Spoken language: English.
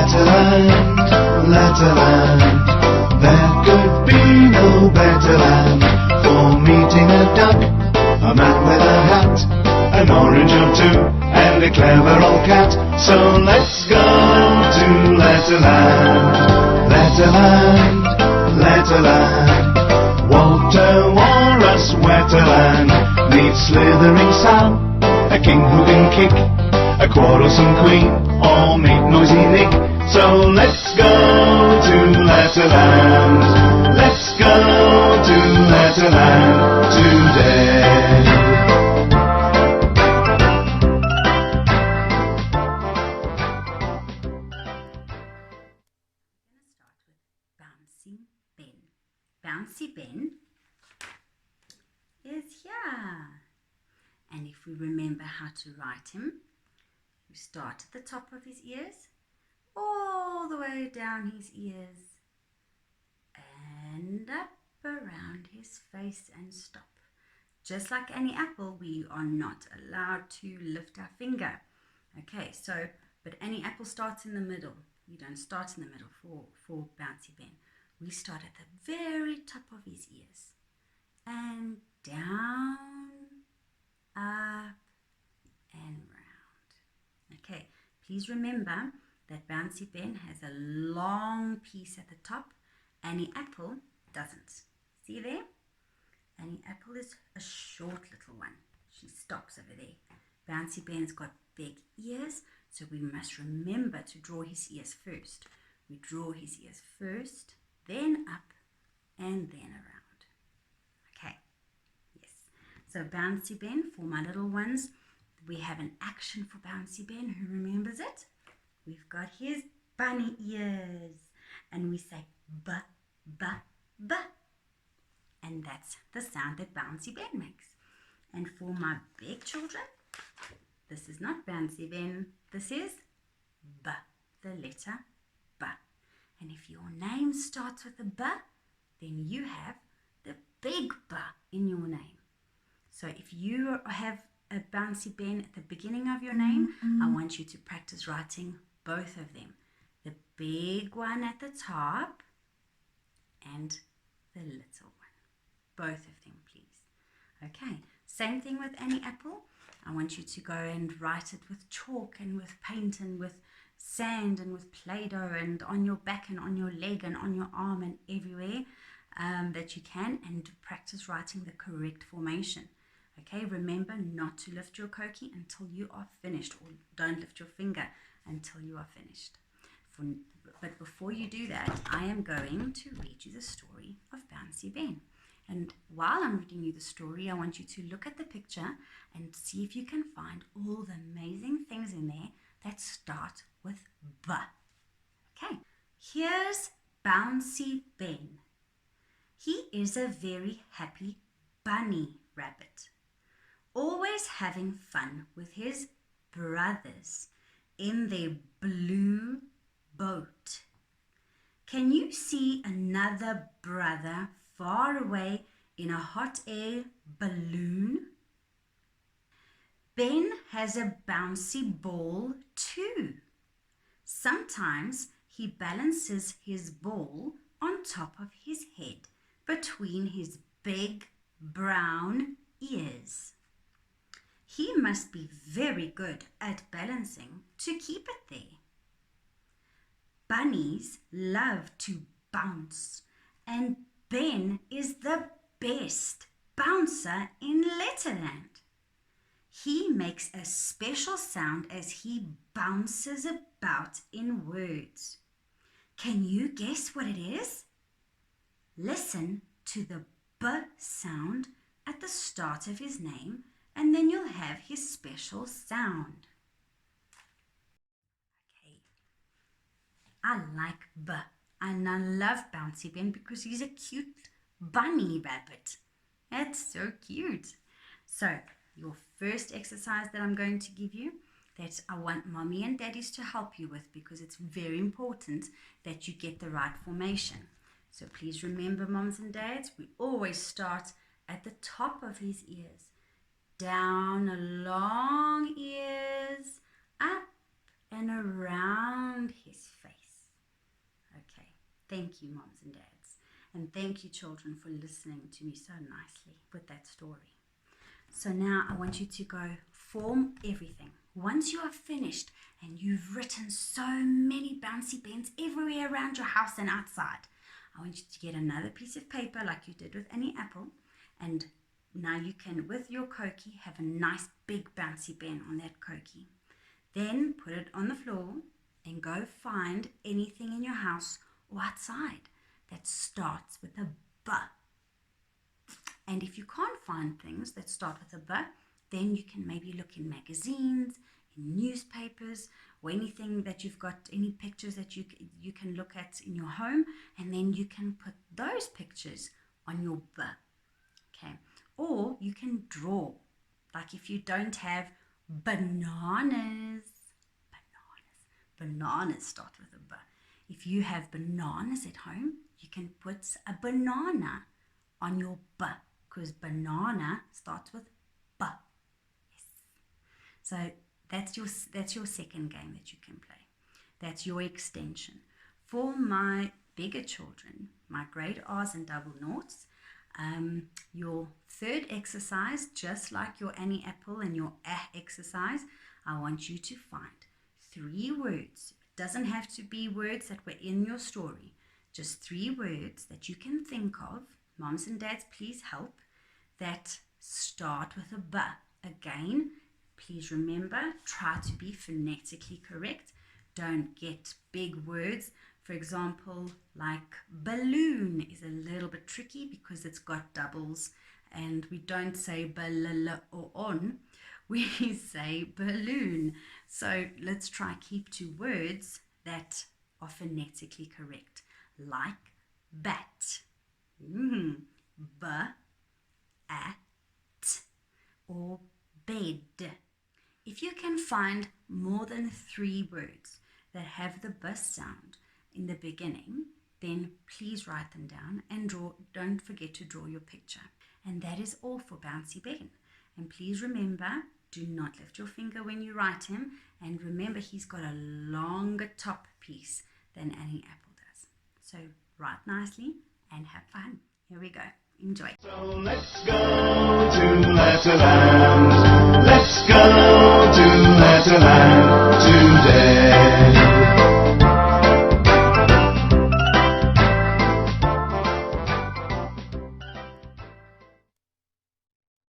Letterland, Letterland. There could be no better land for meeting a duck, a man with a hat, an orange or two, and a clever old cat. So let's go to Letterland, Letterland, Letterland. Walter Walrus Wetterland meets slithering Sam, a king who can kick, a quarrelsome queen, or make noisy Nick. So let's go to Letterland, let's go to Letterland today. Bouncy Ben. Bouncy Ben is here. And if we remember how to write him, we start at the top of his ears, all the way down his ears, and up around his face and stop. Just like any apple, we are not allowed to lift our finger. Okay, so, but any apple starts in the middle. We don't start in the middle for Bouncy Ben. We start at the very top of his ears and down, up and round. Okay, please remember that Bouncy Ben has a long piece at the top. Any apple doesn't. See there? Any apple is a short little one. She stops over there. Bouncy Ben's got big ears, so we must remember to draw his ears first. We draw his ears first, then up, and then around. Okay, yes. So Bouncy Ben, for my little ones, we have an action for Bouncy Ben. Who remembers it? We've got his bunny ears, and we say ba, ba, ba. And that's the sound that Bouncy Ben makes. And for my big children, this is not Bouncy Ben, this is B, the letter B. And if your name starts with a B, then you have the big B in your name. So if you have a Bouncy Ben at the beginning of your name, I want you to practice writing both of them. The big one at the top and the little one. Both of them, please. Okay, same thing with any apple. I want you to go and write it with chalk and with paint and with sand and with Play-Doh and on your back and on your leg and on your arm and everywhere that you can, and practice writing the correct formation. Okay, remember not to lift your koki until you are finished, or don't lift your finger until you are finished. But before you do that, I am going to read you the story of Bouncy Ben. And while I'm reading you the story, I want you to look at the picture and see if you can find all the amazing things in there that start with B. Okay, here's Bouncy Ben. He is a very happy bunny rabbit, always having fun with his brothers in their blue boat. Can you see another brother far away in a hot air balloon? Ben has a bouncy ball too. Sometimes he balances his ball on top of his head between his big brown ears. He must be very good at balancing to keep it there. Bunnies love to bounce, and Ben is the best bouncer in Letterland. He makes a special sound as he bounces about in words. Can you guess what it is? Listen to the B sound at the start of his name, and then you'll have his special sound. Okay, I like B, and I love Bouncy Ben because he's a cute bunny rabbit. That's so cute. So your first exercise that I'm going to give you, that I want mommy and daddies to help you with, because it's very important that you get the right formation. So please remember, moms and dads, we always start at the top of his ears, down along ears, up and around his face. Thank you, moms and dads. And thank you, children, for listening to me so nicely with that story. So now I want you to go form everything. Once you are finished and you've written so many Bouncy Bens everywhere around your house and outside, I want you to get another piece of paper like you did with any apple, and now you can, with your Koki, have a nice big Bouncy Ben on that Koki. Then put it on the floor and go find anything in your house or outside that starts with a B. And if you can't find things that start with a B, then you can maybe look in magazines, in newspapers, or anything that you've got, any pictures that you can look at in your home, and then you can put those pictures on your B. Okay, or you can draw, like if you don't have bananas start with a B. If you have bananas at home, you can put a banana on your B, because banana starts with B. Yes. So that's your second game that you can play. That's your extension. For my bigger children, my grade R's and double noughts, your third exercise, just like your Annie Apple and your exercise, I want you to find 3 words. It doesn't have to be words that were in your story. Just 3 words that you can think of. Moms and dads, please help. That start with a B. Again, please remember, try to be phonetically correct. Don't get big words. For example, like balloon is a little bit tricky because it's got doubles, and we don't say balala or on. We say balloon. So let's try keep to words that are phonetically correct, like bat, b-at, or bed. If you can find more than 3 words that have the b sound in the beginning, then please write them down and draw. Don't forget to draw your picture. And that is all for Bouncy Ben. And please remember, do not lift your finger when you write him. And remember, he's got a longer top piece than any apple does. So write nicely and have fun. Here we go. Enjoy. So let's go to Letterland. Let's go to Letterland today.